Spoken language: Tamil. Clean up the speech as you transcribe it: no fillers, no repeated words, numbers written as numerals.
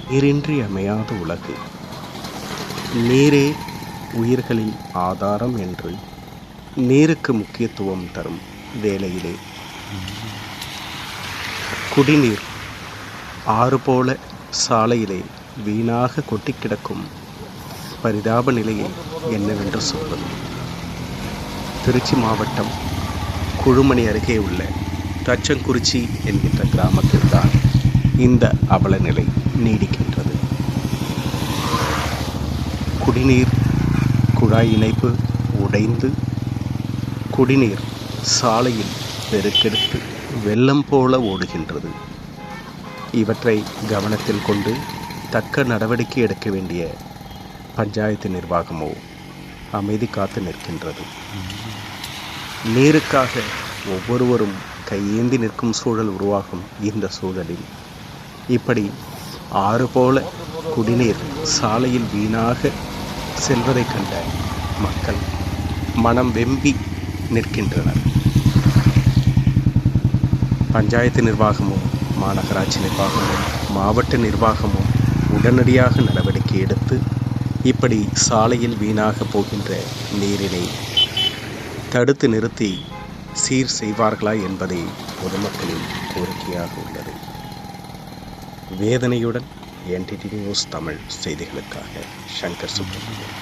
நீரின்றி அமையாத உலகு. நீரே உயிர்களின் ஆதாரம் என்று நீருக்கு முக்கியத்துவம் தரும் வேளையிலே குடிநீர் ஆறு போல சாலையிலே வீணாக கொட்டி கிடக்கும் பரிதாப நிலையை என்னவென்று சொல்வது? திருச்சி மாவட்டம் குழுமணி அருகே உள்ள தச்சங்குறிச்சி என்கின்ற கிராமத்தில்தான் இந்த அவல நிலை நீடிக்கின்றது. குடிநீர் குழாய் இணைப்பு உடைந்து குடிநீர் சாலையில் பெருக்கெடுத்து வெள்ளம் போல ஓடுகின்றது. இவற்றை கவனத்தில் கொண்டு தக்க நடவடிக்கை எடுக்க வேண்டிய பஞ்சாயத்து நிர்வாகமோ அமைதி காத்து நிற்கின்றது. நீருக்காக ஒவ்வொருவரும் கையேந்தி நிற்கும் சூழல் உருவாகும் இந்த சூழலில் இப்படி ஆறு போல குடிநீர் சாலையில் வீணாக செல்வதை கண்ட மக்கள் மனம் வெம்பி நிற்கின்றனர். பஞ்சாயத்து நிர்வாகமோ மாநகராட்சி நிர்வாகமோ மாவட்ட நிர்வாகமோ உடனடியாக நடவடிக்கை எடுத்து இப்படி சாலையில் வீணாக போகின்ற நீரினை தடுத்து நிறுத்தி சீர் செய்வார்களா என்பதே பொதுமக்களின் கோரிக்கையாக உள்ளது. வேதனையுடன் NTT நியூஸ் தமிழ் செய்திகளுக்காக சங்கர் சுப்ரமணியன்.